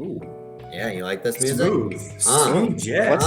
Ooh. Yeah, you like this music? Smooth jazz.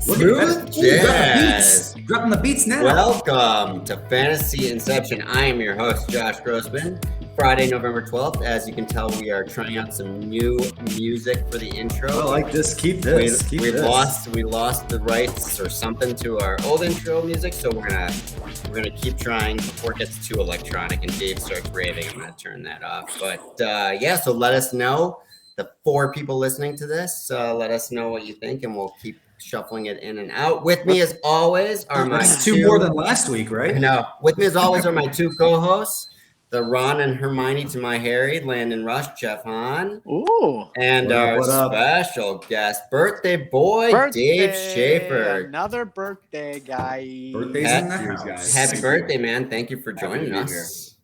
Smooth jazz. Dropping the beats now. Welcome to Fantasy Inception. I am your host, Josh Grossman. Friday, November 12th. As you can tell, we are trying out some new music for the intro. I like this. Keep this. We lost the rights or something to our old intro music, so we're gonna keep trying before it gets too electronic and Dave starts raving. I'm gonna turn that off. But yeah, so let us know. The 4 people listening to this, let us know what you think, and we'll keep shuffling it in and out. With me, as always, are my two more than last week, right? No. With me, as always, are my 2 co-hosts, the Ron and Hermione to my Harry, Landon Rush, Jeff Hahn. Ooh. And our special guest, birthday boy, Dave Shafer. Another birthday guy. Birthday's in the house, guys. Happy birthday, man. Thank you for joining us.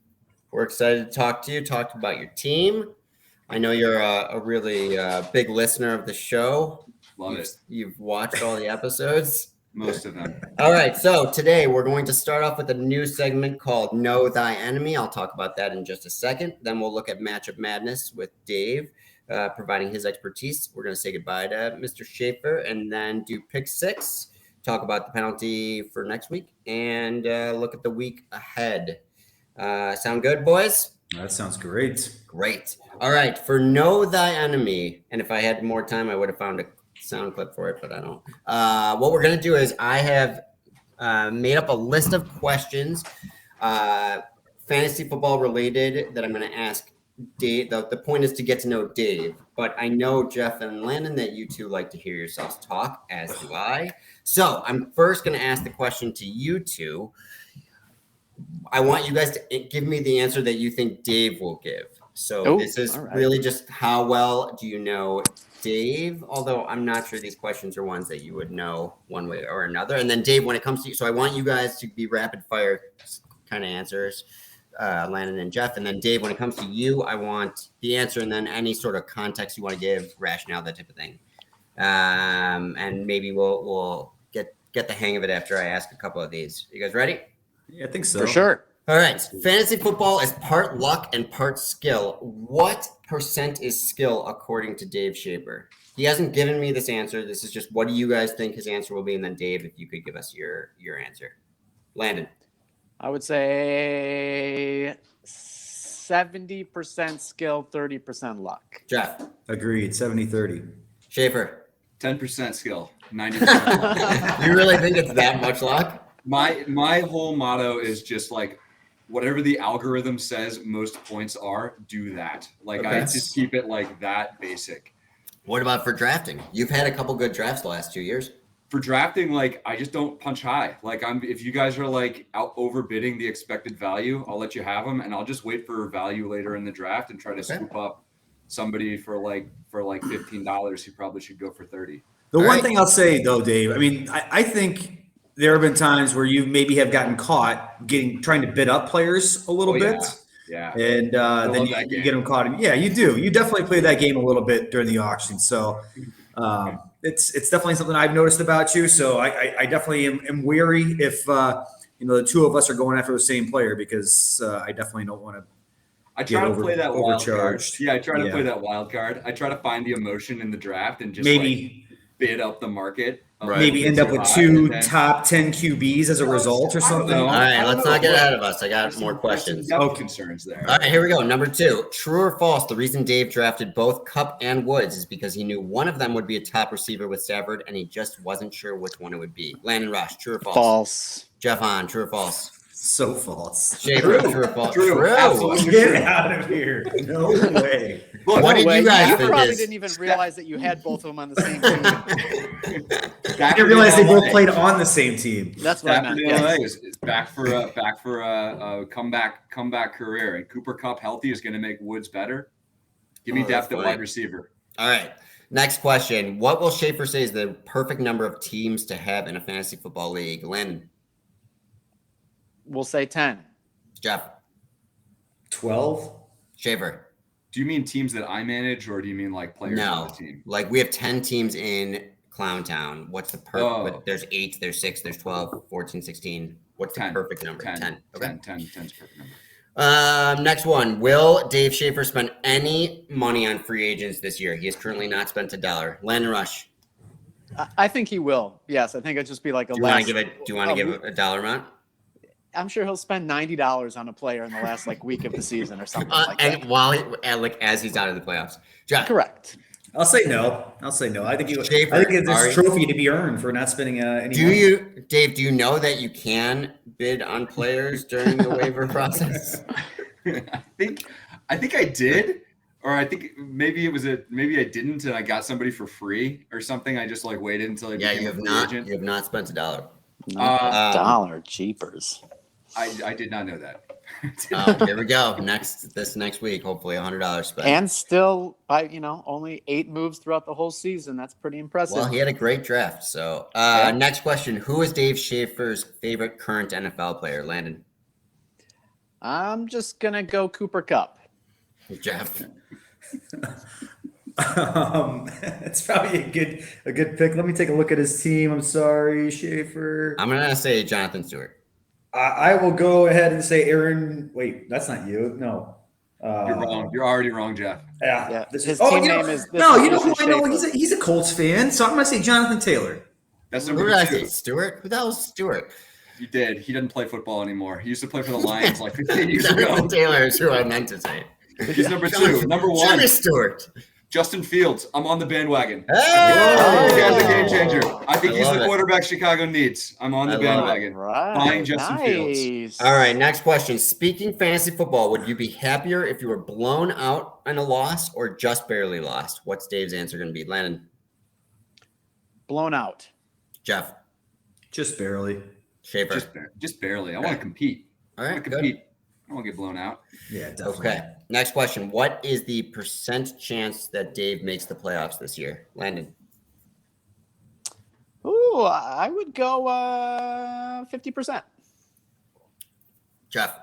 We're excited to talk to you, talk about your team. I know you're a really big listener of the show. Love it. You've watched all the episodes. Most of them. All right. So today we're going to start off with a new segment called Know Thy Enemy. I'll talk about that in just a second. Then we'll look at Matchup Madness with Dave, providing his expertise. We're going to say goodbye to Mr. Shafer and then do Pick 6, talk about the penalty for next week, and look at the week ahead. Sound good, boys? That sounds great. Great. All right. For Know Thy Enemy, and if I had more time, I would have found a sound clip for it, but I don't. What we're going to do is I have made up a list of questions, fantasy football related, that I'm going to ask Dave. The point is to get to know Dave, but I know Jeff and Landon that you two like to hear yourselves talk, as do I. So I'm first going to ask the question to you two. I want you guys to give me the answer that you think Dave will give. So this is really just how well do you know Dave, although I'm not sure these questions are ones that you would know one way or another. And then Dave, when it comes to you, so I want you guys to be rapid fire kind of answers, Landon and Jeff. And then Dave, when it comes to you, I want the answer and then any sort of context you want to give, rationale, that type of thing. And maybe we'll get the hang of it after I ask a couple of these. You guys ready? Yeah, I think so. For sure. All right. Fantasy football is part luck and part skill. What % is skill according to Dave Shafer? He hasn't given me this answer. This is just what do you guys think his answer will be? And then Dave, if you could give us your answer. Landon. I would say 70% skill, 30% luck. Jeff. Agreed. 70-30. Shafer. 10% skill, 90% luck. You really think it's that much luck? My whole motto is just like whatever the algorithm says most points are, do that. Like I just keep it like that basic. What about for drafting? You've had a couple good drafts the last 2 years. For drafting, like I just don't punch high. Like if you guys are like out overbidding the expected value, I'll let you have them, and I'll just wait for value later in the draft and try to scoop up somebody for like $15 who probably should go for 30. The one thing I'll say though, Dave, I mean, I think there have been times where you maybe have gotten caught trying to bid up players a little bit. Yeah. And then you get them caught. Yeah, you do. You definitely play that game a little bit during the auction. So it's definitely something I've noticed about you. So I definitely am wary if the two of us are going after the same player, because I definitely don't want to. I try to play that wild card. Yeah, I try to play that wild card. I try to find the emotion in the draft and just maybe bid up the market. Maybe end up with 2 top 10 QBs as a result or something. All right, let's not get ahead of us. I got more questions. No concerns there. All right, here we go. Number 2, true or false? The reason Dave drafted both Kupp and Woods is because he knew one of them would be a top receiver with Stafford, and he just wasn't sure which one it would be. Landon Rush, true or false? False. Jeff Hahn, true or false? So false. Shafer, true or false? True. Absolutely. Get out of here. No way. What did you guys think? You probably didn't even realize that you had both of them on the same team. I didn't realize they both played on the same team. That's what I meant. Yes. Is back for a comeback career, and Cooper Kupp healthy is going to make Woods better. Give me depth at wide receiver. All right. Next question. What will Shafer say is the perfect number of teams to have in a fantasy football league? Landon. We'll say 10. Jeff. 12. Shafer. Do you mean teams that I manage, or do you mean like players on the team? Like we have 10 teams in Clowntown. What's the perfect? There's 8, there's 6, there's 12, 14, 16. What's 10. The perfect number? 10. 10. Okay. 10 is perfect number. Next one. Will Dave Shafer spend any money on free agents this year? He has currently not spent $1. Landon Rush. I think he will. Yes, I think it'd just be like a Do you want to give a dollar amount? I'm sure he'll spend $90 on a player in the last week of the season or something like that. And while as he's out of the playoffs. Jack. Correct. I'll say no. I think Shafer, I think there's a trophy to be earned for not spending any money. Dave, do you know that you can bid on players during the waiver process? I think I did, or I think maybe I didn't, and I got somebody for free or something. I just waited until you have not spent $1. Dollar jeepers. I did not know that. Here we go. This next week, hopefully $100 spent. And still by only 8 moves throughout the whole season. That's pretty impressive. Well, he had a great draft. So next question. Who is Dave Shafer's favorite current NFL player? Landon. I'm just gonna go Cooper Kupp. Jeff. It's probably a good pick. Let me take a look at his team. I'm sorry, Shafer. I'm gonna say Jonathan Stewart. I will go ahead and say Aaron. Wait, that's not you. No. You're wrong. You're already wrong, Jeff. Yeah. His team name is. No, you know who I know? He's a Colts fan, so I'm going to say Jonathan Taylor. That's Who did I say? Stewart? Who the hell is Stewart? You did. He doesn't play football anymore. He used to play for the Lions 15 years Jonathan ago. Taylor is who I meant to say. He's number 2. Number 1. Jimmy Stewart. Justin Fields. I'm on the bandwagon. Hey! This guy's a game changer. I think he's the quarterback Chicago needs. I'm on the bandwagon. Right. Buying Justin Fields. All right, next question. Speaking fantasy football, would you be happier if you were blown out in a loss or just barely lost? What's Dave's answer going to be? Landon? Blown out. Jeff? Just barely. Shafer? Just barely. I want to compete. All right, I want to compete. I don't want to get blown out. Yeah, definitely. Okay. Next question. What is the percent chance that Dave makes the playoffs this year? Landon? Ooh, I would go 50%. Jeff?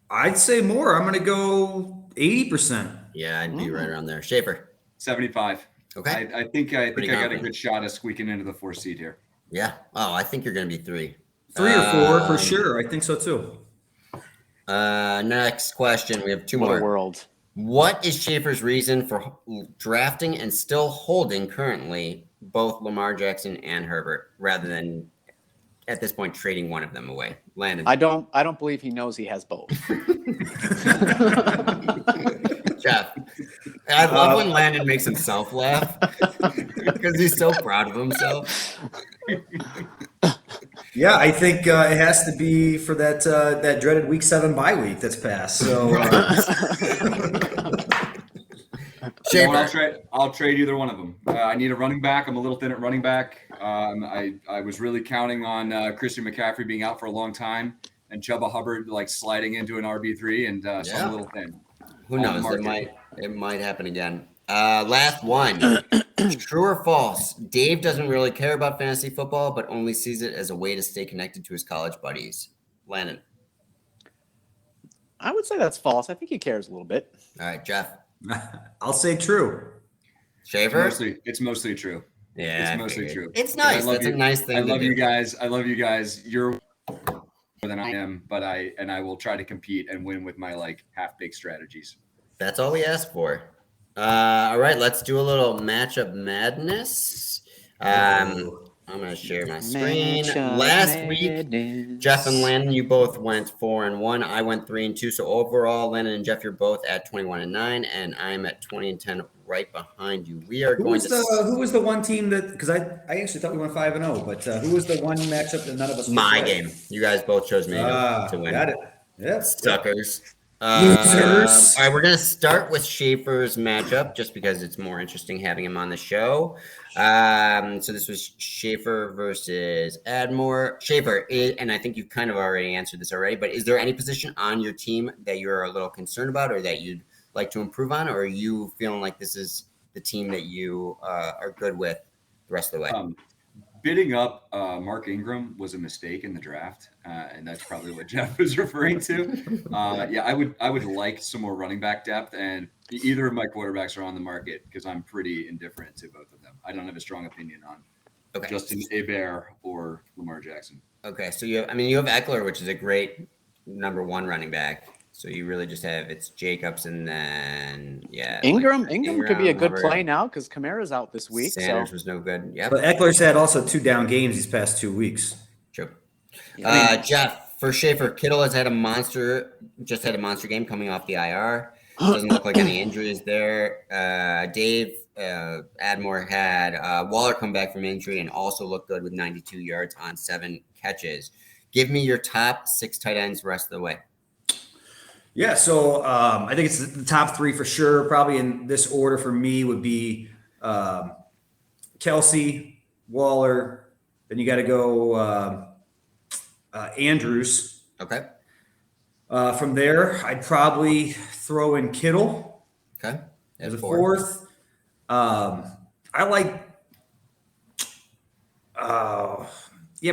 I'd say more. I'm going to go 80%. Yeah, I'd be right around there. Shafer? 75. Okay. I think I got a good shot of squeaking into the 4th seed here. Yeah. Oh, I think you're going to be 3. 3 or 4 for sure. I think so too. Next question. We have 2 more. What a world. What is Shafer's reason for drafting and still holding currently both Lamar Jackson and Herbert rather than at this point trading one of them away? Landon. I don't believe he knows he has both. Jeff. I love when Landon makes himself laugh because he's so proud of himself. Yeah, I think it has to be for that dreaded Week 7 bye week that's passed. So, I'll trade either one of them. I need a running back. I'm a little thin at running back. I was really counting on Christian McCaffrey being out for a long time and Chuba Hubbard sliding into an RB3, and so I'm a little thin. Who knows? It might happen again. Last one. True or false? Dave doesn't really care about fantasy football, but only sees it as a way to stay connected to his college buddies. Landon. I would say that's false. I think he cares a little bit. All right, Jeff. I'll say true. Shaver? It's mostly true. Yeah, it's mostly true. It's nice. That's a nice thing. I love you guys. You're more than I am, but I will try to compete and win with my half-baked strategies. That's all we ask for. All right, let's do a little matchup madness. I'm going to share my screen. Last week, Jeff and Landon, you both went 4-1. I went 3-2. So overall, Landon and Jeff, you're both at 21-9, and I'm at 20-10, right behind you. We are Who was the one team that? Because I actually thought we went 5-0, but who was the one matchup that none of us? My game. You guys both chose me to win. Got it. Yep. Suckers. Losers. All right, we're going to start with Shafer's matchup just because it's more interesting having him on the show. So this was Shafer versus Admore. Shafer, and I think you've kind of already answered this already, but is there any position on your team that you're a little concerned about or that you'd like to improve on, or are you feeling like this is the team that you are good with the rest of the way? Bidding up Mark Ingram was a mistake in the draft, and that's probably what Jeff was referring to. Yeah, I would like some more running back depth, and either of my quarterbacks are on the market because I'm pretty indifferent to both of them. I don't have a strong opinion on Justin Hebert or Lamar Jackson. Okay, so you have Eckler, which is a great number 1 running back. So you really just have it's Jacobs and then Ingram could be a good Hubbard. play now because Kamara's out this week. Sanders so was no good. Yeah, But Eckler's had also 2 down games these past 2 weeks. true. Yeah. Jeff, for Shafer, Kittle has had a monster game coming off the IR. Doesn't look like any injuries there. Dave Admore had Waller come back from injury and also looked good with 92 yards on 7 catches. Give me your top 6 tight ends the rest of the way. Yeah, so I think it's the top 3 for sure. Probably in this order for me would be Kelsey, Waller. Then you got to go Andrews. Okay. From there, I'd probably throw in Kittle. Okay. As a 4th. I like,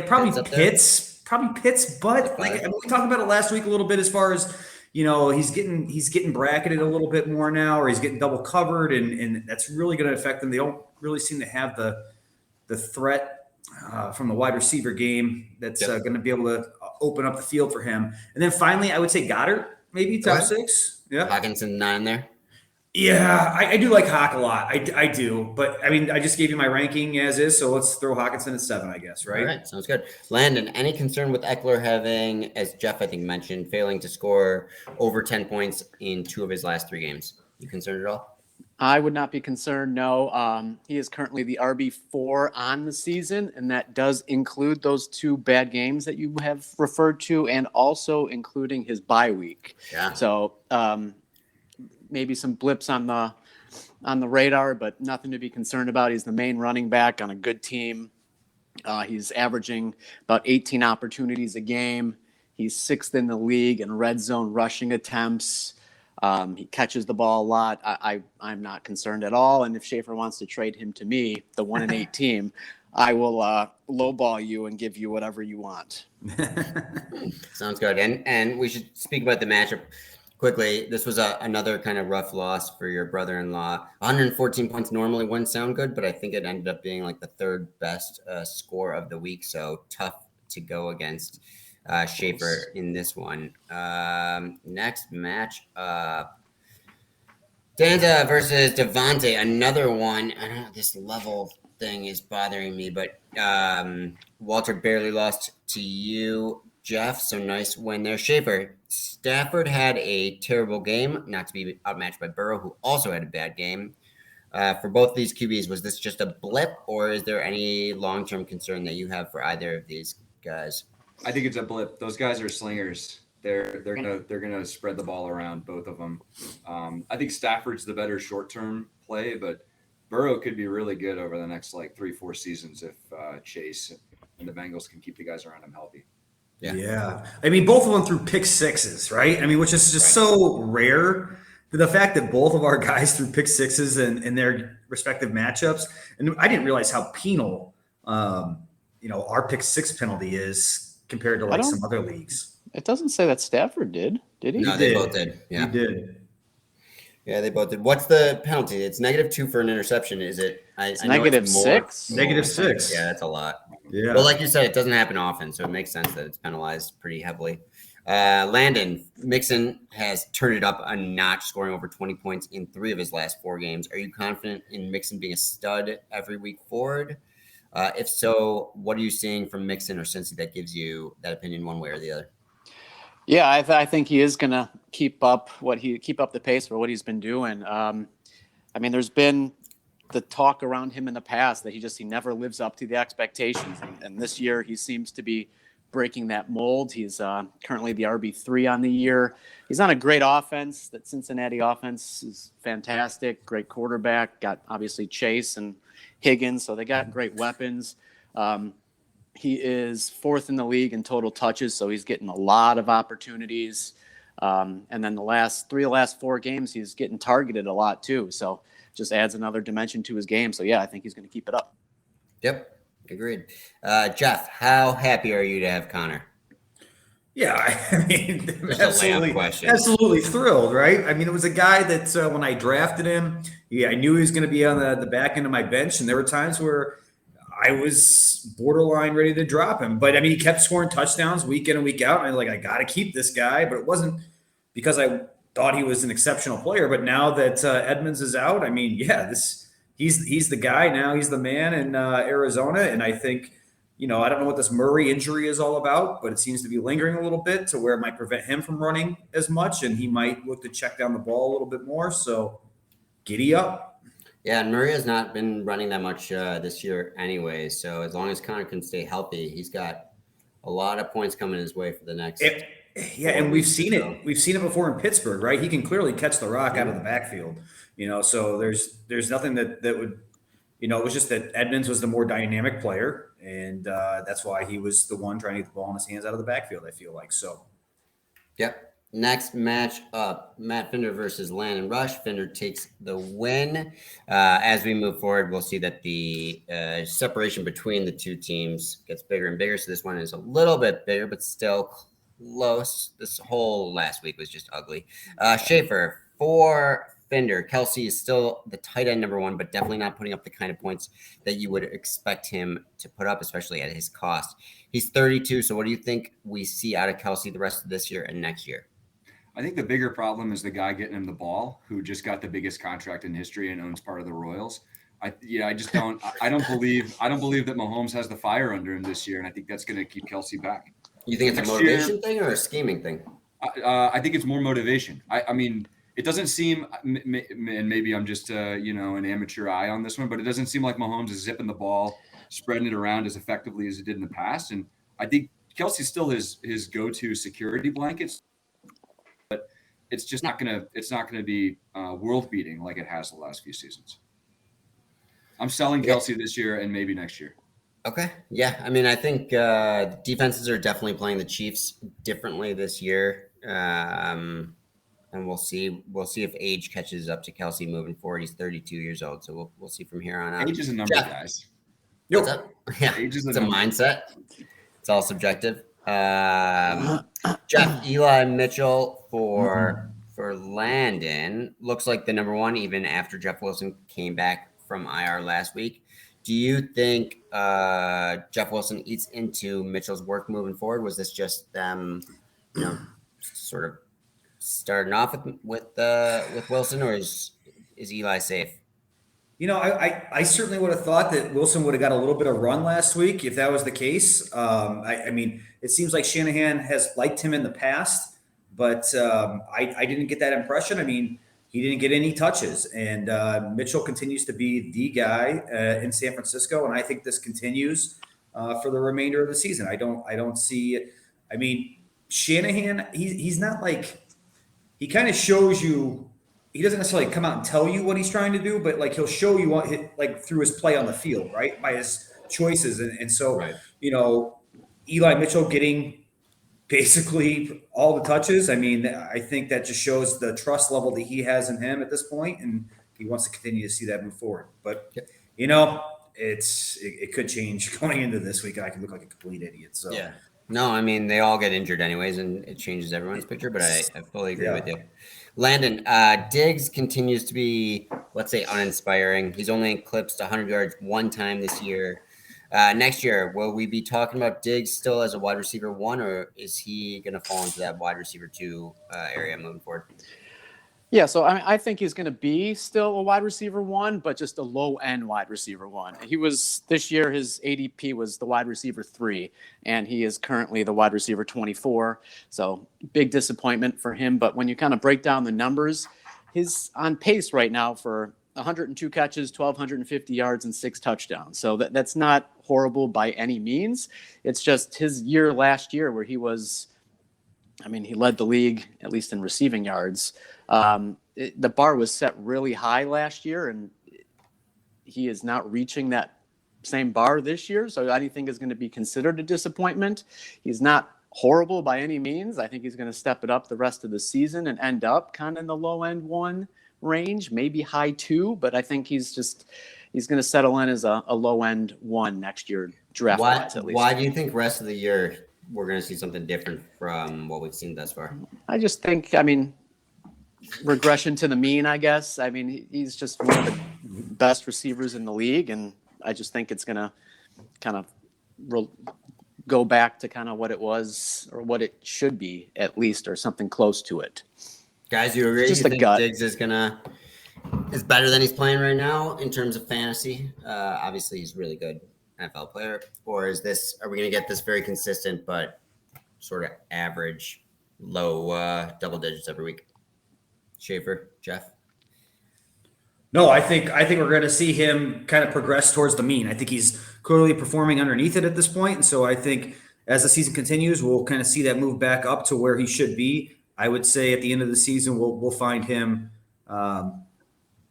probably Pitts. Probably Pitts, but like we talked about it last week a little bit as far as, he's getting bracketed a little bit more now, or he's getting double covered, and that's really going to affect them. They don't really seem to have the threat from the wide receiver game that's going to be able to open up the field for him. And then finally, I would say Goddard, maybe top 6. Yeah. Hockenson 9 there. Yeah, I do like Hawk a lot. I do. But, I mean, I just gave you my ranking as is, so let's throw Hockenson at 7, I guess, right? All right, sounds good. Landon, any concern with Eckler having, as Jeff, I think, mentioned, failing to score over 10 points in 2 of his last 3 games? You concerned at all? I would not be concerned, no. He is currently the RB4 on the season, and that does include those 2 bad games that you have referred to, and also including his bye week. Yeah. So maybe some blips on the radar, but nothing to be concerned about. He's the main running back on a good team. He's averaging about 18 opportunities a game. He's 6th in the league in red zone rushing attempts. He catches the ball a lot. I'm not concerned at all. And if Shafer wants to trade him to me, the 1-8 team, I will lowball you and give you whatever you want. Sounds good. And we should speak about the matchup quickly. This was another kind of rough loss for your brother-in-law. 114 points normally wouldn't sound good, but I think it ended up being like the 3rd best score of the week. So tough to go against Shafer in this one. Next match up. Danza versus Javonte, another one. I don't know, this level thing is bothering me, but Walter barely lost to you, Jeff. So nice win there. Shafer, Stafford had a terrible game, not to be outmatched by Burrow, who also had a bad game. For both of these QBs, was this just a blip, or is there any long-term concern that you have for either of these guys? I think it's a blip. Those guys are slingers. They're gonna spread the ball around, both of them. I think Stafford's the better short-term play, but Burrow could be really good over the next 3-4 seasons if Chase and the Bengals can keep the guys around him healthy. Yeah. I mean, both of them threw pick 6s, right? I mean, which is just so rare. The fact that both of our guys threw pick 6s in their respective matchups, and I didn't realize how penal, our pick 6 penalty is compared to some other leagues. It doesn't say that Stafford did he? No, they both did. Yeah. He did. Yeah, they both did. What's the penalty? It's -2 for an interception. Is it? It's -6. -6. Yeah, that's a lot. Yeah. Well, like you said, it doesn't happen often, so it makes sense that it's penalized pretty heavily. Landon Mixon has turned it up a notch, scoring over 20 points in 3 of his last 4 games. Are you confident in Mixon being a stud every week forward? If so, what are you seeing from Mixon or Cincy that gives you that opinion one way or the other? Yeah, I think he is going to keep up the pace for what he's been doing. I mean, there's been the talk around him in the past that he never lives up to the expectations. And this year he seems to be breaking that mold. He's currently the RB3 on the year. He's on a great offense. That Cincinnati offense is fantastic. Great quarterback. Got obviously Chase and Higgins, so they got great weapons. He is 4th in the league in total touches, so he's getting a lot of opportunities. And then the last 4 games, he's getting targeted a lot too. So just adds another dimension to his game. So yeah, I think he's going to keep it up. Yep, agreed. Jeff, how happy are you to have Connor? Yeah, I mean, question. Absolutely thrilled, right? I mean, it was a guy that when I drafted him, I knew he was going to be on the back end of my bench, and there were times where I was borderline ready to drop him. But, I mean, he kept scoring touchdowns week in and week out, and I got to keep this guy, but it wasn't because I thought he was an exceptional player. But now that Edmonds is out, I mean, yeah, he's the guy now. He's the man in Arizona, and I think. I don't know what this Murray injury is all about, but it seems to be lingering a little bit to where it might prevent him from running as much, and he might look to check down the ball a little bit more. So giddy up. Yeah, and Murray has not been running that much this year anyway. So as long as Connor can stay healthy, he's got a lot of points coming his way for the next. And we've seen it. We've seen it before in Pittsburgh, right? He can clearly catch the rock out of the backfield. So there's nothing that would. It was just that Edmonds was the more dynamic player, and that's why he was the one trying to get the ball in his hands out of the backfield, I feel like. So, yep. Next match up, Matt Finder versus Landon Rush. Finder takes the win. As we move forward, we'll see that the separation between the two teams gets bigger and bigger. So this one is a little bit bigger, but still close. This whole last week was just ugly. Shafer for Finder. Kelsey is still the tight end number one, but definitely not putting up the kind of points that you would expect him to put up, especially at his cost. He's 32. So what do you think we see out of Kelsey the rest of this year and next year? I think the bigger problem is the guy getting him the ball, who just got the biggest contract in history and owns part of the Royals. I don't believe that Mahomes has the fire under him this year, and I think that's going to keep Kelsey back. You think it's a motivation thing or a scheming thing? I think it's more motivation. I mean, it doesn't seem, and maybe I'm just an amateur eye on this one, but it doesn't seem like Mahomes is zipping the ball, spreading it around as effectively as he did in the past. And I think Kelsey's still his go-to security blankets. But it's just not gonna be world beating like it has the last few seasons. I'm selling Kelsey this year and maybe next year. Okay. Yeah. I mean, I think defenses are definitely playing the Chiefs differently this year. And we'll see if age catches up to Kelsey moving forward. He's 32 years old. So we'll see from here on out. Age is a number, guys. What's up? Yeah. Age is a mindset. It's all subjective. Jeff, Eli Mitchell for Landon looks like the number one, even after Jeff Wilson came back from IR last week. Do you think Jeff Wilson eats into Mitchell's work moving forward? Was this just them, sort of starting off with Wilson, or is Eli safe? I certainly would have thought that Wilson would have got a little bit of run last week if that was the case. I mean, it seems like Shanahan has liked him in the past, but I didn't get that impression. I mean, he didn't get any touches, and Mitchell continues to be the guy in San Francisco, and I think this continues for the remainder of the season. I don't see it. I mean, Shanahan, he's not like he kind of shows you. He doesn't necessarily come out and tell you what he's trying to do, but like he'll show you what through his play on the field, right? By his choices. And so, right. Eli Mitchell getting basically all the touches. I mean, I think that just shows the trust level that he has in him at this point, and he wants to continue to see that move forward. But, it could change going into this week, and I could look like a complete idiot. So, yeah. No, I mean, they all get injured anyways, and it changes everyone's picture, but I fully agree with you. Landon, Diggs continues to be, let's say, uninspiring. He's only eclipsed 100 yards one time this year. Next year, will we be talking about Diggs still as a wide receiver one, or is he going to fall into that wide receiver two area moving forward? Yeah, so I think he's going to be still a wide receiver one, but just a low-end wide receiver one. He was, this year, his ADP was the wide receiver 3, and he is currently the wide receiver 24. So big disappointment for him. But when you kind of break down the numbers, he's on pace right now for 102 catches, 1,250 yards, and 6 touchdowns. So that's not horrible by any means. It's just his year last year where he was, he led the league, at least in receiving yards. The bar was set really high last year, and he is not reaching that same bar this year. So I think is going to be considered a disappointment. He's not horrible by any means. I think he's going to step it up the rest of the season and end up kind of in the low end 1 range, maybe high 2, but I think he's going to settle in as a low end 1 next year draft. At least. Why do you think rest of the year we're going to see something different from what we've seen thus far? I just think, regression to the mean, I guess. He's just one of the best receivers in the league, and I just think it's going to kind of go back to kind of what it was or what it should be at least, or something close to it. Guys, you agree? Just You a think gut. Diggs is better than he's playing right now in terms of fantasy? Obviously, he's a really good NFL player. Or are we going to get this very consistent but sort of average, low double digits every week? Shafer, Jeff? No, I think we're going to see him kind of progress towards the mean. I think he's clearly performing underneath it at this point, and so I think as the season continues, we'll kind of see that move back up to where he should be. I would say at the end of the season, we'll find him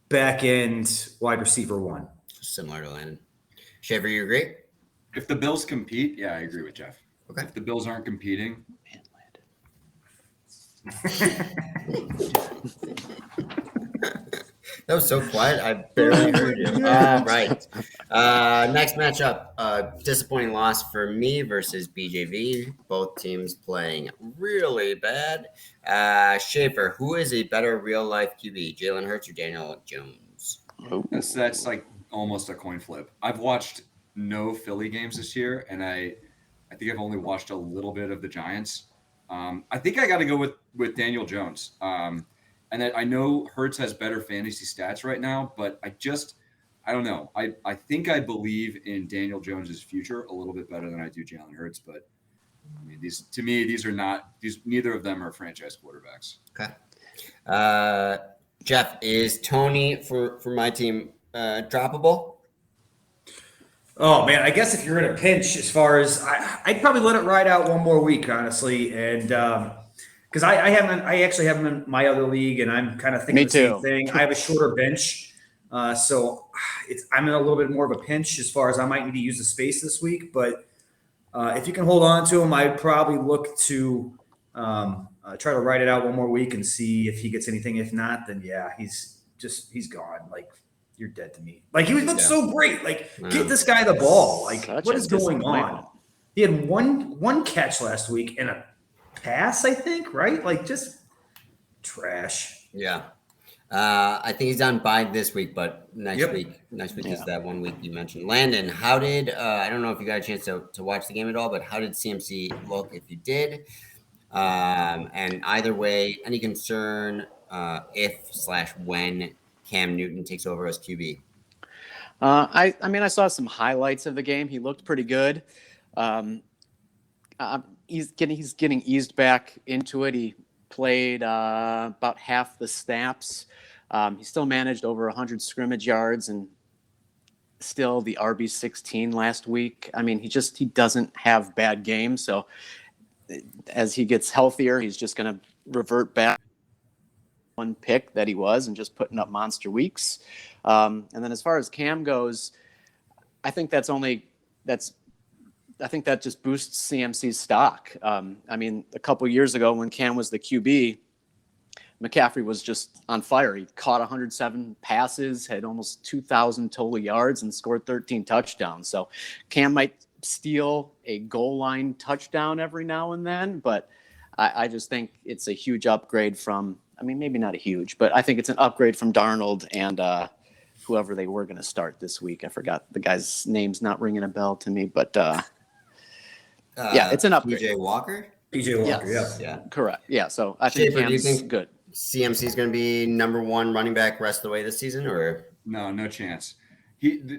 back end wide receiver 1. Similar to Landon. Shaver, you agree? If the Bills compete, yeah, I agree with Jeff. Okay. If the Bills aren't competing, That was so quiet. I barely heard you. Right. Next matchup, disappointing loss for me versus BJV. Both teams playing really bad. Shafer, who is a better real life QB, Jalen Hurts or Daniel Jones? that's like almost a coin flip. I've watched no Philly games this year, and I think I've only watched a little bit of the Giants. I think I got to go with Daniel Jones. And that I know Hurts has better fantasy stats right now, but I don't know. I think I believe in Daniel Jones's future a little bit better than I do Jalen Hurts. But I mean, neither of them are franchise quarterbacks. Okay. Jeff, is Tony for my team droppable? Oh man, I guess if you're in a pinch, as far as I'd probably let it ride out one more week, honestly, and because I actually have him in my other league, and I'm kind of thinking the same thing. I have a shorter bench, so I'm in a little bit more of a pinch as far as I might need to use the space this week. But if you can hold on to him, I'd probably look to try to ride it out one more week and see if he gets anything. If not, then yeah, he's gone. Like, you're dead to me. Like, he looked so great. Like, get this guy the ball. Like, what is going on? He had one catch last week and a pass, I think, right? Like, just trash. Yeah. I think he's on bye this week, but next week is that 1 week you mentioned. Landon, how did I don't know if you got a chance to watch the game at all, but how did CMC look if you did? And either way, any concern if/when Cam Newton takes over as QB? I mean, I saw some highlights of the game. He looked pretty good. He's getting eased back into it. He played about half the snaps. He still managed over 100 scrimmage yards and still the RB16 last week. I mean, he doesn't have bad games. So as he gets healthier, he's just going to revert back one pick that he was and just putting up monster weeks. And then as far as Cam goes, I think that just boosts CMC's stock. I mean, a couple years ago when Cam was the QB, McCaffrey was just on fire. He caught 107 passes, had almost 2,000 total yards, and scored 13 touchdowns. So Cam might steal a goal line touchdown every now and then, but I just think it's a huge upgrade from, I mean, maybe not a huge, but I think it's an upgrade from Darnold and whoever they were going to start this week. I forgot the guy's name's not ringing a bell to me, but yeah, it's an upgrade. PJ Walker? PJ Walker, yeah. Correct. Yeah, so I think Shafer, Cam's good. CMC is going to be number 1 running back rest of the way this season, or? No chance.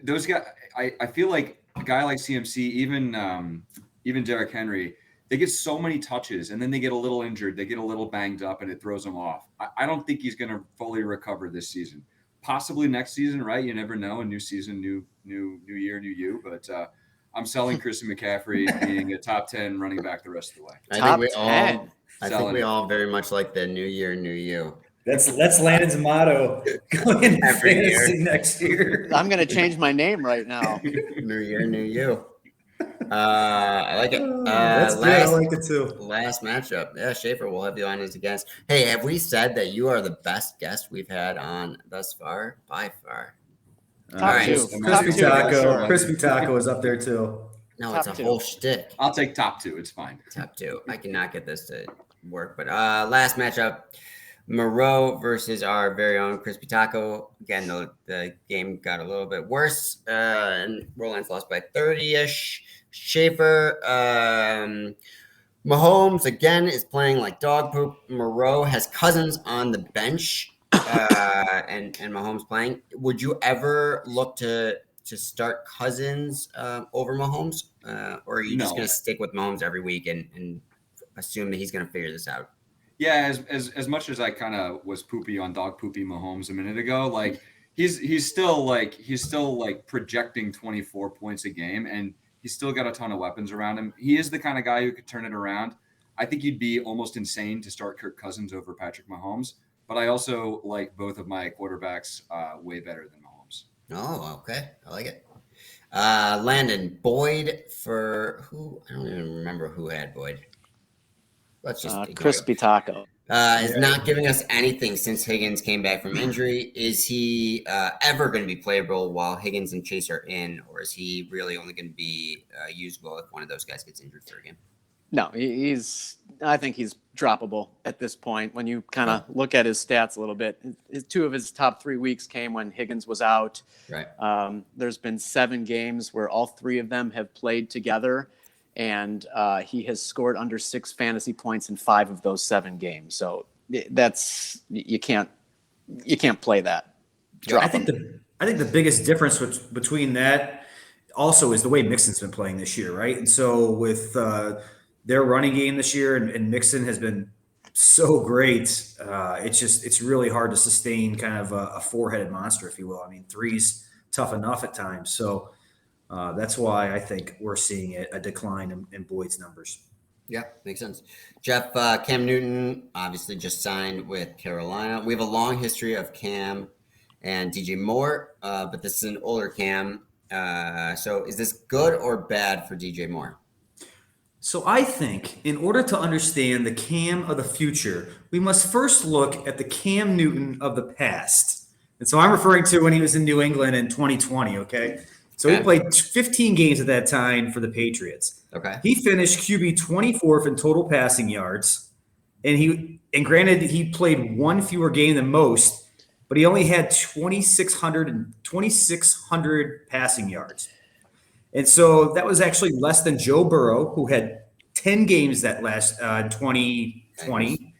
Those guys, I feel like a guy like CMC, even Derrick Henry, they get so many touches and then they get a little injured, they get a little banged up, and it throws them off. I don't think he's going to fully recover this season. Possibly next season, right? You never know. A new season, new year, new you. But I'm selling Christian McCaffrey being a top 10 running back the rest of the way. I think we all very much like the new year, new you. That's Landon's motto going into Every fantasy year. next year. I'm going to change my name right now. New year, new you. I like it. That's good. I like it too. Last matchup. Yeah, Shafer, we'll have you on as a guest. Hey, have we said that you are the best guest we've had on thus far? By far. Top two. Crispy Taco. Crispy Taco is up there too. No, Top it's a two. whole shtick. I'll take top 2. It's fine. Top 2. I cannot get this to work. But last matchup, Moreau versus our very own Crispy Taco. Again, the game got a little bit worse, and Roland's lost by 30-ish. Shafer, Mahomes again is playing like dog poop. Moreau has Cousins on the bench, and Mahomes playing. Would you ever look to start Cousins over Mahomes, or are you just going to stick with Mahomes every week and assume that he's going to figure this out? Yeah, as much as I kind of was poopy on dog poopy Mahomes a minute ago, like he's still projecting 24 points a game, and he's still got a ton of weapons around him. He is the kind of guy who could turn it around. I think you'd be almost insane to start Kirk Cousins over Patrick Mahomes, but I also like both of my quarterbacks way better than Mahomes. Oh, okay. I like it. Landon Boyd for who? I don't even remember who had Boyd. Let's just Crispy Taco. Is not giving us anything since Higgins came back from injury. Is he ever going to be playable while Higgins and Chase are in, or is he really only going to be usable if one of those guys gets injured for a game? No, I think he's droppable at this point. When you kind of look at his stats a little bit, two of his top 3 weeks came when Higgins was out. Right. There's been 7 games where all 3 of them have played together, and he has scored under 6 fantasy points in 5 of those 7 games. So that's you can't play that. I think the biggest difference between that also is the way Mixon's been playing this year, right? And so with their running game this year, and Mixon has been so great, it's really hard to sustain kind of a 4-headed monster, if you will. I mean, 3's tough enough at times. So that's why I think we're seeing a decline in Boyd's numbers. Yeah, makes sense. Jeff, Cam Newton obviously just signed with Carolina. We have a long history of Cam and DJ Moore, but this is an older Cam. So is this good or bad for DJ Moore? So I think in order to understand the Cam of the future, we must first look at the Cam Newton of the past. And so I'm referring to when he was in New England in 2020, okay? So he played 15 games at that time for the Patriots. Okay. He finished QB 24th in total passing yards. And granted, he played 1 fewer game than most, but he only had 2,600 passing yards. And so that was actually less than Joe Burrow, who had 10 games that last 2020.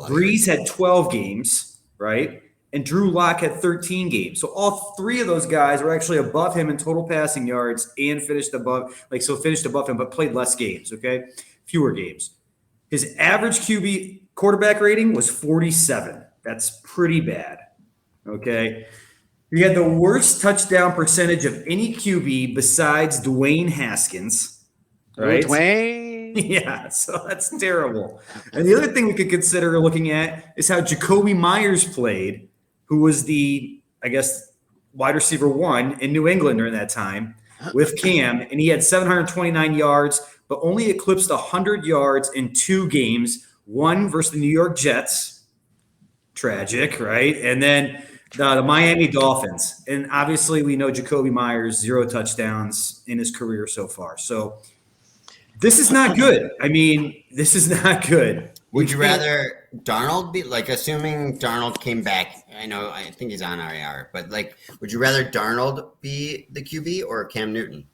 Breeze had 12 games, right? And Drew Lock had 13 games. So all 3 of those guys were actually above him in total passing yards and finished above him, but played less games, okay? Fewer games. His average QB quarterback rating was 47. That's pretty bad, okay? He had the worst touchdown percentage of any QB besides Dwayne Haskins, right? Dwayne. Yeah, so that's terrible. And the other thing we could consider looking at is how Jacoby Myers played, who was the, I guess, wide receiver 1 in New England during that time with Cam, and he had 729 yards, but only eclipsed 100 yards in 2 games, one versus the New York Jets. Tragic, right? And then the Miami Dolphins. And obviously we know Jacoby Myers, 0 touchdowns in his career so far. So this is not good. I mean, this is not good. Would you rather Darnold be, like, assuming Darnold came back? I think he's on IR, but like, would you rather Darnold be the QB or Cam Newton?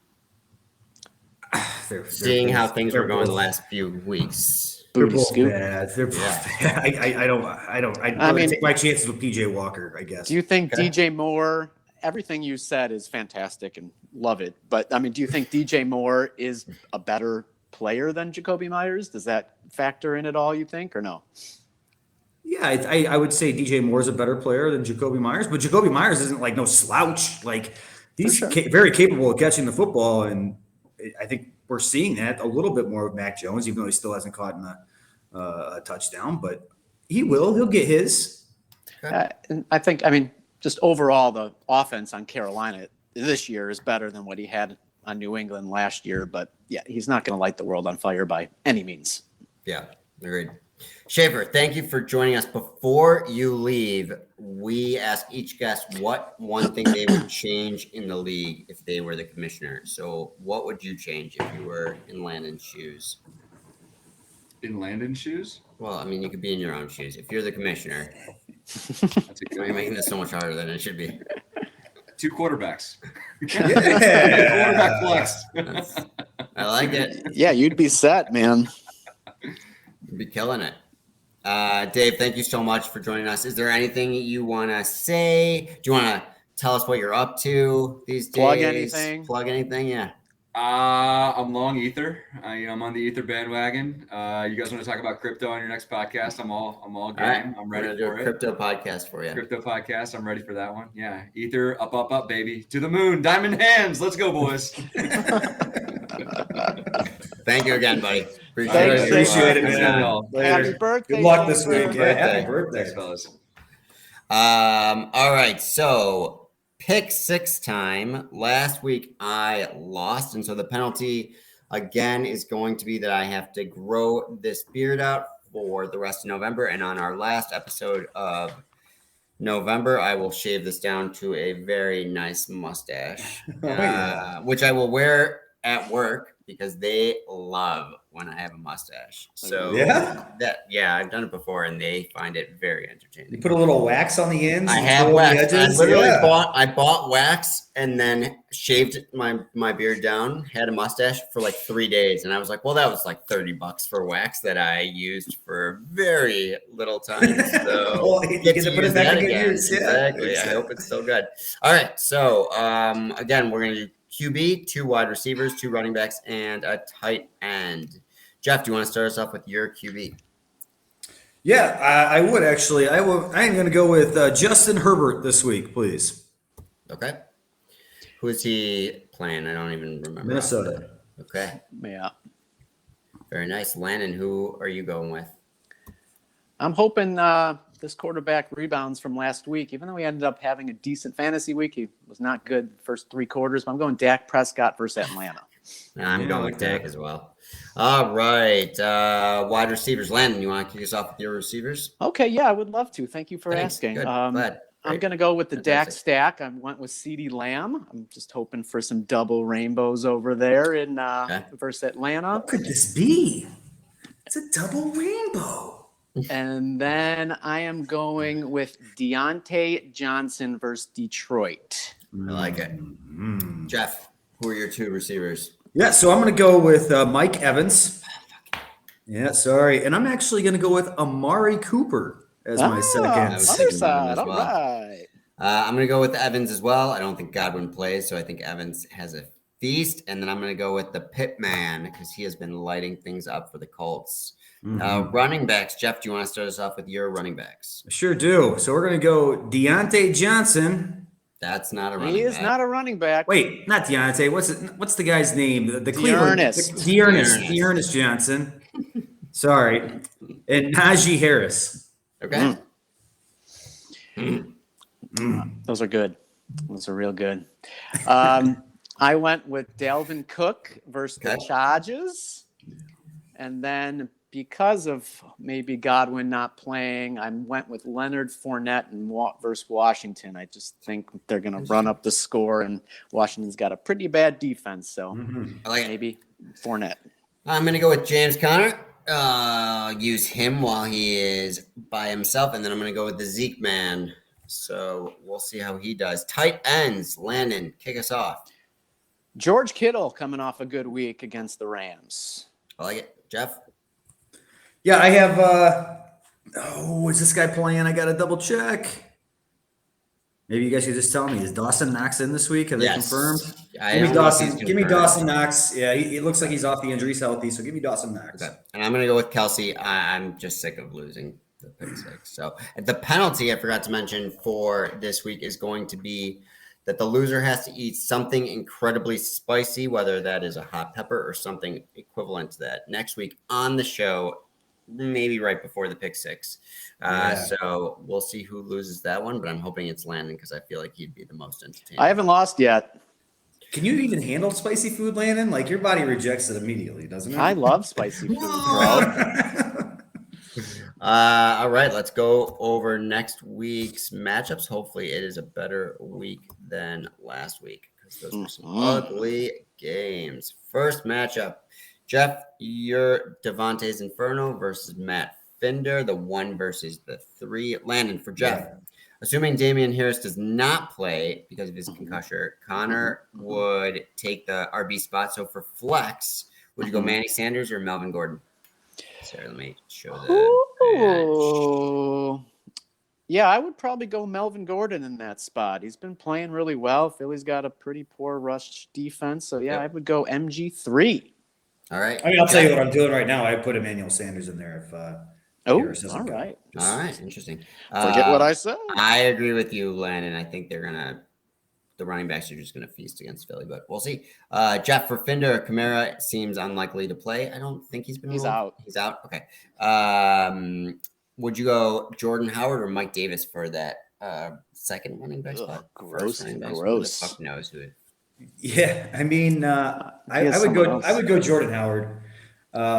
Seeing how things were going the last few weeks. They're both bad. They're both bad. I mean, take my chances with PJ Walker, I guess. Do you think DJ Moore, everything you said is fantastic and love it, but I mean, do you think DJ Moore is a better player than Jacoby Myers? Does that factor in at all, you think, or no? Yeah, I would say DJ Moore is a better player than Jacoby Myers, but Jacoby Myers isn't like no slouch. Like, he's very capable of catching the football, and I think we're seeing that a little bit more with Mac Jones, even though he still hasn't caught in a touchdown, but he'll get his. And I think, just overall, the offense on Carolina this year is better than what he had on New England last year, but yeah, he's not going to light the world on fire by any means. Yeah, agreed. Shafer, thank you for joining us. Before you leave, we ask each guest what one thing they would change in the league if they were the commissioner. So what would you change if you were in Landon's shoes? In Landon's shoes? Well, you could be in your own shoes. If you're the commissioner, you're making this so much harder than it should be. 2 quarterbacks. Yeah. Quarterback flex. I like it. Yeah, you'd be set, man. You'd be killing it. Dave, thank you so much for joining us. Is there anything you want to say? Do you want to tell us what you're up to these days? Plug anything? Yeah. I'm long Ether. I'm on the Ether bandwagon. You guys want to talk about crypto on your next podcast? I'm all game. All right. I'm ready for do a crypto podcast for you. Crypto podcast. I'm ready for that one. Yeah. Ether, up, baby. To the moon. Diamond hands. Let's go, boys. Thank you again, buddy. Appreciate it, man. Happy birthday. Good luck this week. Yeah, happy birthday. Thanks, fellas. All right. So pick 6 time. Last week I lost. And so the penalty again is going to be that I have to grow this beard out for the rest of November. And on our last episode of November, I will shave this down to a very nice mustache, which I will wear at work because they love when I have a mustache. So I've done it before and they find it very entertaining. You put a little wax on the ends. I have wax. I literally bought wax and then shaved my beard down, had a mustache for like 3 days. And I was like, well, that was like $30 for wax that I used for very little time. So you get to put it back again. Exactly. I hope it's still good. All right. So again, we're going to do QB, 2 wide receivers, 2 running backs, and a tight end. Jeff, do you want to start us off with your QB? Yeah, I would actually. I am going to go with Justin Herbert this week, please. Okay. Who is he playing? I don't even remember. Minnesota. Okay. Yeah. Very nice. Landon, who are you going with? I'm hoping this quarterback rebounds from last week. Even though he ended up having a decent fantasy week, he was not good the first 3 quarters. But I'm going Dak Prescott versus Atlanta. I'm going with Dak as well. All right. Wide receivers. Landon, you want to kick us off with your receivers? Okay, yeah, I would love to. Thank you for asking. Good. Glad. I'm going to go with the Dak stack. I went with CeeDee Lamb. I'm just hoping for some double rainbows over there in versus Atlanta. What could this be? It's a double rainbow. And then I am going with Deontay Johnson versus Detroit. I like it. Jeff, who are your 2 receivers? Yeah, so I'm going to go with Mike Evans. Yeah, sorry. And I'm actually going to go with Amari Cooper as my second. Other side. All right. I'm going to go with Evans as well. I don't think Godwin plays, so I think Evans has a feast. And then I'm going to go with the Pitman because he has been lighting things up for the Colts. Running backs. Jeff, do you want to start us off with your running backs? Sure do. So we're going to go Deontay Johnson. That's not a running back. He is not a running back. Wait, not Deontay. What's the guy's name? The Cleveland. Dearness Johnson. Sorry. And Najee Harris. Okay. Those are good. Those are real good. I went with Dalvin Cook versus the Chargers. And then because of maybe Godwin not playing, I went with Leonard Fournette versus Washington. I just think they're going to run up the score, and Washington's got a pretty bad defense. So maybe Fournette. I'm going to go with James Conner. Use him while he is by himself, and then I'm going to go with the Zeke man. So we'll see how he does. Tight ends. Landon, kick us off. George Kittle coming off a good week against the Rams. I like it. Jeff? Yeah, I have is this guy playing? I got to double check. Maybe you guys could just tell me. Is Dawson Knox in this week? Have they confirmed? Give me Dawson Knox. Yeah, he looks like he's off the injury, healthy. So give me Dawson Knox. Okay. And I'm going to go with Kelsey. I'm just sick of losing the pick 6. So the penalty I forgot to mention for this week is going to be that the loser has to eat something incredibly spicy, whether that is a hot pepper or something equivalent to that. Next week on the show, maybe right before the pick 6. So we'll see who loses that one, but I'm hoping it's Landon because I feel like he'd be the most entertaining. I haven't lost yet. Can you even handle spicy food, Landon? Like your body rejects it immediately, doesn't it? I love spicy food, bro. All right, let's go over next week's matchups. Hopefully it is a better week than last week because those were some ugly games. First matchup, Jeff, your Devontae's Inferno versus Matt Finder, the 1 versus the 3. Landon, for Jeff, Assuming Damian Harris does not play because of his concussion, Connor would take the RB spot. So for flex, would you go Manny Sanders or Melvin Gordon? Sorry, let me show the match. Yeah, I would probably go Melvin Gordon in that spot. He's been playing really well. Philly's got a pretty poor rush defense. So, yeah, I would go MG3. All right. I mean, I'll tell you what I'm doing right now. I put Emmanuel Sanders in there if Harris doesn't all go. right. All right, interesting. Forget what I said. I agree with you, Landon. I think the running backs are just gonna feast against Philly, but we'll see. Jeff, for Finder, Kamara seems unlikely to play. I don't think he's out. He's out. Okay. Would you go Jordan Howard or Mike Davis for that second running back spot? Gross. Who the fuck knows who? Yeah, I mean, I would go Jordan Howard.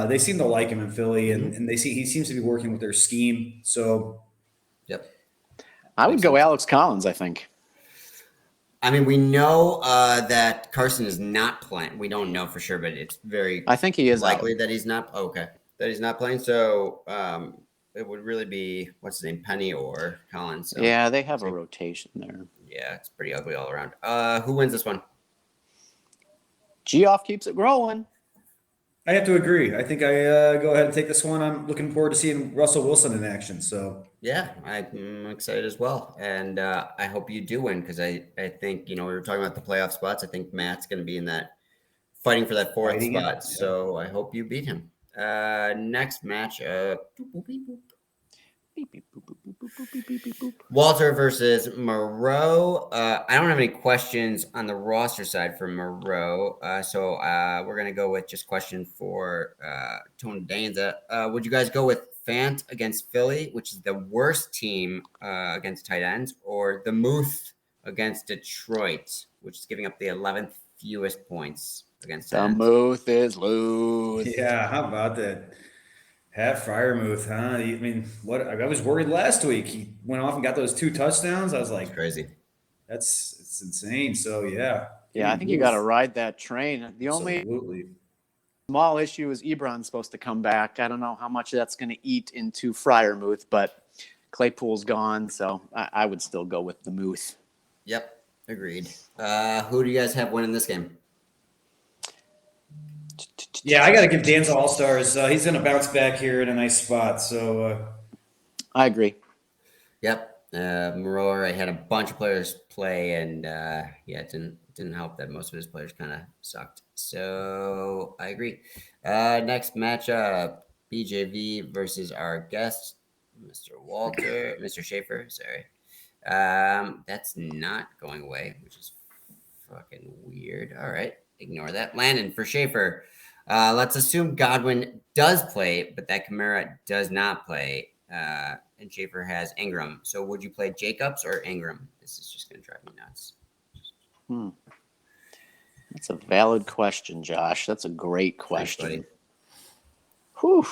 They seem to like him in Philly, and he seems to be working with their scheme. So, yep. I would go Alex Collins, I think. I mean, we know that Carson is not playing. We don't know for sure, but it's I think he is likely that he's not. Okay, that he's not playing. So it would really be what's his name, Penny or Collins. So. Yeah, they have a rotation there. Yeah, it's pretty ugly all around. Who wins this one? Geoff keeps it growing. I have to agree. I think I go ahead and take this one. I'm looking forward to seeing Russell Wilson in action. So yeah, I'm excited as well, and I hope you do win because I think we were talking about the playoff spots. I think Matt's going to be in that fighting for that fourth spot. So I hope you beat him. Next match, Walter versus Moreau. I don't have any questions on the roster side for Moreau, so we're gonna go with just question for Tony Danza. Would you guys go with Fant against Philly, which is the worst team against tight ends, or the Muth against Detroit, which is giving up the 11th fewest points against tight ends? The Muth is loose. Yeah, how about that? Pat Fryermuth, huh? I mean, what? I was worried last week. He went off and got those 2 touchdowns. I was like, crazy. It's insane. So yeah. Yeah, I think you got to ride that train. The only small issue is Ebron's supposed to come back. I don't know how much that's going to eat into Fryermuth, but Claypool's gone, so I would still go with the Muth. Yep, agreed. Who do you guys have winning this game? Yeah, I got to give Danza All-Stars. He's going to bounce back here in a nice spot. So I agree. Yep. Moreau, I had a bunch of players play, and it didn't help that most of his players kind of sucked. So I agree. Next matchup, BJV versus our guest, Mr. Shafer. Sorry. That's not going away, which is fucking weird. All right. Ignore that. Landon, for Shafer. Let's assume Godwin does play, but that Kamara does not play. And Shafer has Ingram. So would you play Jacobs or Ingram? This is just going to drive me nuts. That's a valid question, Josh. That's a great question. Thanks, Whew.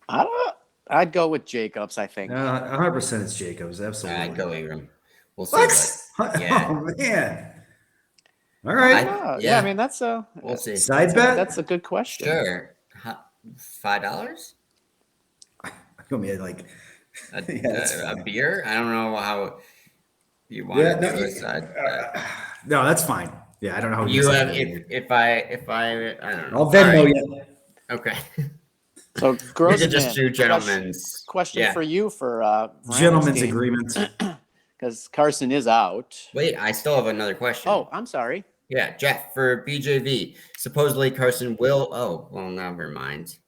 I'd go with Jacobs, I think. 100% it's Jacobs. Absolutely. I'd go Ingram. We'll see. What? Yeah. Oh, man. All right. Yeah, I mean, that's we'll see. Side bet? That's a good question. Sure. $5? Gonna be like a beer? I don't know how you want to do a side bet. No, that's fine. Yeah, I don't know how you have if I don't know. I'll Venmo you. Okay. So gross. Just do gentlemen's question for you for gentlemen's agreement. Because Carson is out. Wait, I still have another question. Oh, I'm sorry. Yeah, Jeff, for BJV, supposedly Carson will. Oh, well, never mind.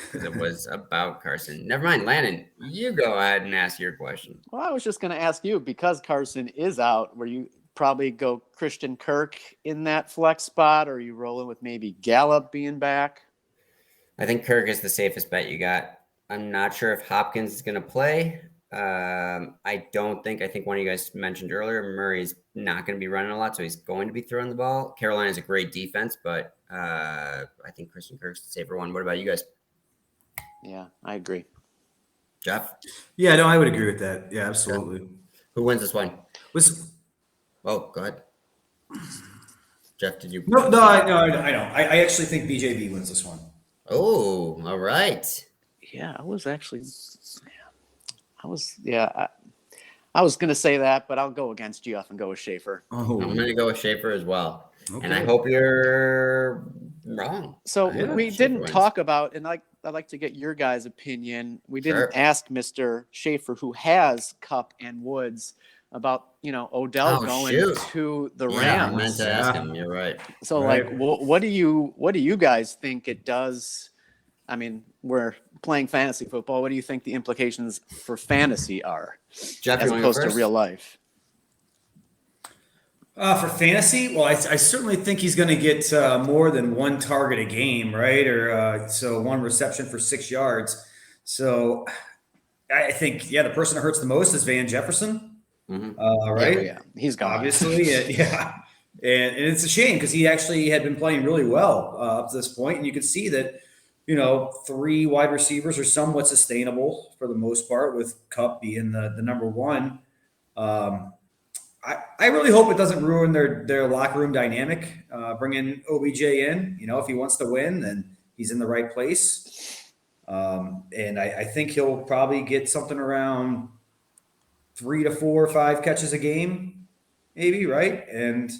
Because it was about Carson. Never mind, Landon. You go ahead and ask your question. Well, I was just going to ask you, because Carson is out, where you probably go Christian Kirk in that flex spot, or are you rolling with maybe Gallup being back? I think Kirk is the safest bet you got. I'm not sure if Hopkins is going to play. I think one of you guys mentioned earlier, Murray's not going to be running a lot, so he's going to be throwing the ball. Carolina's a great defense, but I think Christian Kirk's the safer one. What about you guys? Yeah, I agree. Jeff? Yeah, no, I would agree with that. Yeah, absolutely. Who wins this one? Go ahead. Jeff, did you? No, I don't. I actually think BJB wins this one. Oh, all right. Yeah, I was going to say that, but I'll go against Geoff and go with Shafer. I'm going to go with Shafer as well. Okay. And I hope you're wrong. So we didn't wins. talk about, and I'd like to get your guys' opinion. We didn't Sure. ask Mr. Shafer, who has Kupp and Woods, about Odell going to the Yeah, Rams. I meant to ask him. You're right. So Right. what do you guys think it does? I mean, we're playing fantasy football. What do you think the implications for fantasy are, Jeff, as you wanna go opposed to first? real life? For fantasy, well, I certainly think he's going to get more than one target a game, right? Or so one reception for 6 yards. So I think, the person that hurts the most is Van Jefferson, right? Yeah, he's gone. Obviously, yeah. And it's a shame because he actually had been playing really well up to this point, and you could see that 3 wide receivers are somewhat sustainable for the most part, with Kupp being the number one. I really hope it doesn't ruin their locker room dynamic. Bringing OBJ in, if he wants to win, then he's in the right place. And I think he'll probably get something around 3 to 4 or 5 catches a game, maybe, right? And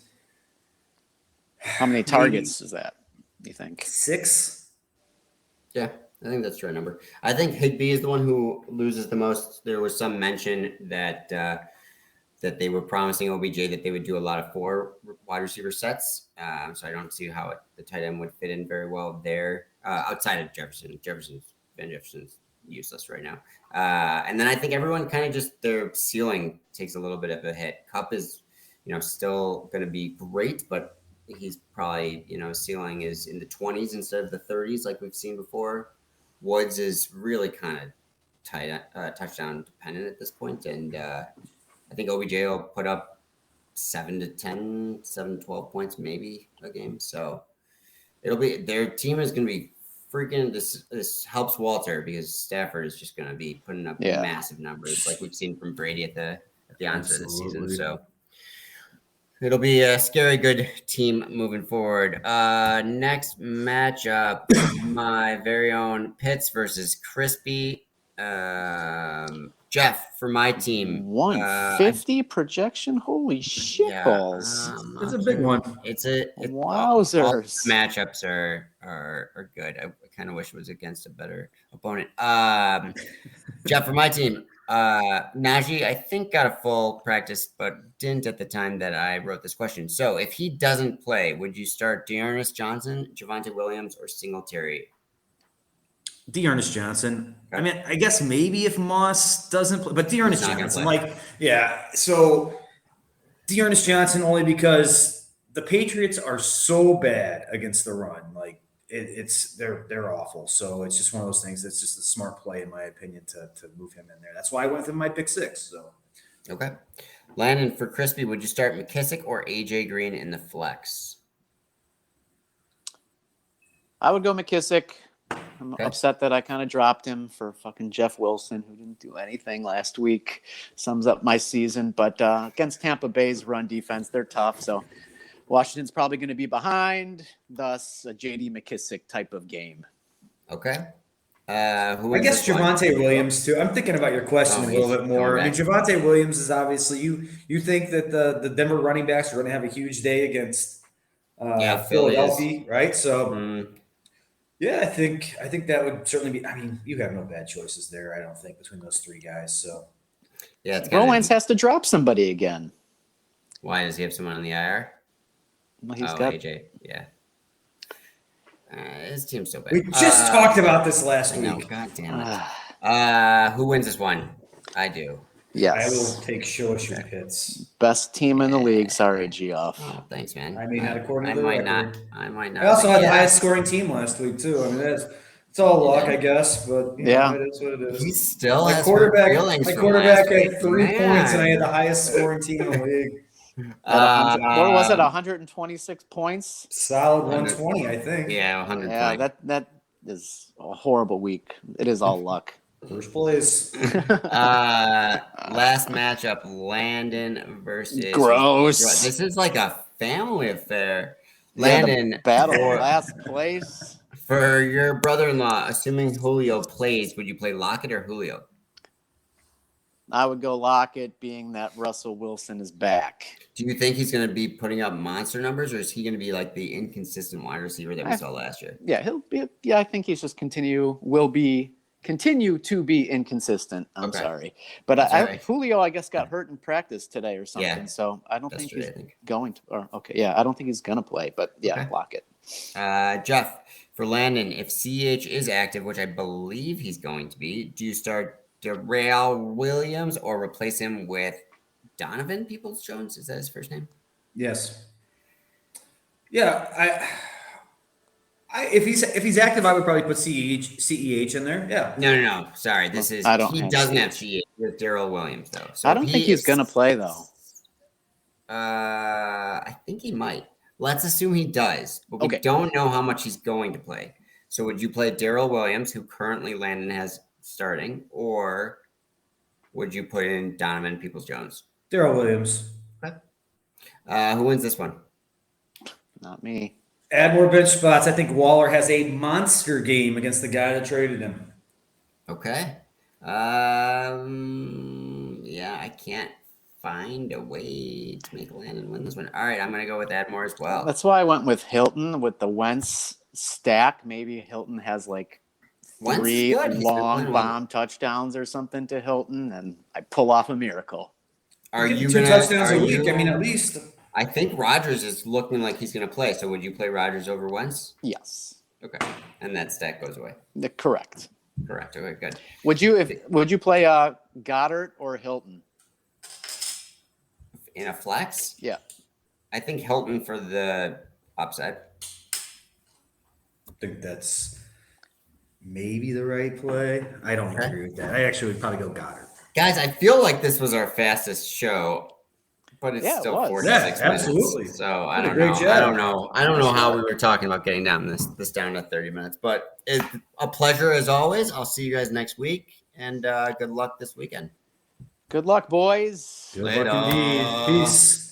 How many targets is that, do you think? 6. Yeah, I think that's the right number. I think Higbee is the one who loses the most. There was some mention that they were promising OBJ that they would do a lot of 4 wide receiver sets. So I don't see how the tight end would fit in very well there outside of Jefferson. Van Jefferson's useless right now. And then I think everyone kind of just their ceiling takes a little bit of a hit. Kupp is, still going to be great, but he's probably, ceiling is in the 20s instead of the 30s like we've seen before. Woods is really kind of touchdown dependent at this point. And I think OBJ will put up 7 to 12 points maybe a game. So it'll be their team is going to be freaking this helps Walter because Stafford is just going to be putting up massive numbers like we've seen from Brady at the onset of the season. So it'll be a scary good team moving forward. Next matchup, my very own Pitts versus Crispy. Jeff, for my team. 150 projection? Holy shit balls. It's a big one. It's wowzers. All matchups are good. I kind of wish it was against a better opponent. Jeff, for my team, Najee, I think got a full practice, but didn't at the time that I wrote this question. So if he doesn't play, would you start Dearness Johnson, Javonte Williams, or Singletary? Dearness Johnson. I mean, I guess maybe if Moss doesn't play, but Dearness Johnson, So Dearness Johnson only because the Patriots are so bad against the run. Like they're awful. So it's just one of those things. That's just a smart play, in my opinion, to move him in there. That's why I went with my pick 6. So okay, Landon, for Crispy, would you start McKissick or AJ Green in the flex? I would go McKissick. I'm upset that I kind of dropped him for fucking Jeff Wilson, who didn't do anything last week. Sums up my season. But against Tampa Bay's run defense, they're tough. So Washington's probably going to be behind, thus a J.D. McKissick type of game. Okay. I guess Javonte Williams, too. I'm thinking about your question a little bit more. I mean, Javonte Williams is obviously – you think that the Denver running backs are going to have a huge day against Philadelphia, right? So yeah, I think that would certainly be. I mean, you have no bad choices there. I don't think between those 3 guys. So yeah, Bowens has to drop somebody again. Why does he have someone on the IR? Well, he's got AJ. Yeah, his team's so bad. We just talked about this last week. God damn it. Who wins this one? I do. Yes. I will take Shoshua Pitts. Best team in the league. Sorry, Geoff. Oh, thanks, man. I mean, not according to the record. record. I might not. I also had the highest scoring team last week too. I mean, it's all luck, I guess, but it is what it is. He still my has quarterback. feelings My from quarterback last had 3 points, and I had the highest scoring team in the league. What was it? 126 points. Solid 120, I think. Yeah, 100. Yeah, that is a horrible week. It is all luck. First place. Last matchup: Landon versus Gross. This is like a family affair. Landon battle last place. For your brother-in-law, assuming Julio plays, would you play Lockett or Julio? I would go Lockett, being that Russell Wilson is back. Do you think he's going to be putting up monster numbers, or is he going to be like the inconsistent wide receiver that we saw last year? Yeah, he'll be. Yeah, I think he's just continue to be inconsistent. I'm sorry, but Julio, I guess, got hurt in practice today or something. So I don't think he's going to. Or I don't think he's going to play. But Lockett. Jeff, for Landon, if CH is active, which I believe he's going to be, do you start Darrell Williams or replace him with Donovan Peoples-Jones? Is that his first name? Yes. Yeah, if he's active, I would probably put CEH in there. Yeah. No. Sorry, this is he doesn't have CEH with Darrell Williams though. So I don't think he's gonna play though. I think he might. Let's assume he does, but we don't know how much he's going to play. So would you play Darrell Williams, who currently Landon has starting, or would you put in Donovan Peoples-Jones? Darrell Williams. Okay. Who wins this one? Not me. Add more bench spots. I think Waller has a monster game against the guy that traded him. Okay. I can't find a way to make Landon win this one. All right, I'm going to go with add more as well. That's why I went with Hilton with the Wentz stack. Maybe Hilton has like 3 long bomb touchdowns or something to Hilton, and I pull off a miracle. Are you 2 touchdowns a week? I mean, at least. I think Rodgers is looking like he's going to play. So would you play Rodgers over Wentz? Yes. Okay, and that stack goes away. Correct. Okay, good. Would you play Goddard or Hilton in a flex? Yeah, I think Hilton for the upside. I think that's maybe the right play. I don't agree with that. I actually would probably go Goddard. Guys, I feel like this was our fastest show, but it's still 46 minutes. Absolutely. So I don't know. I don't know how we were talking about getting down this down to 30 minutes, but it's a pleasure as always. I'll see you guys next week, and good luck this weekend. Good luck, boys. Good luck indeed. Peace.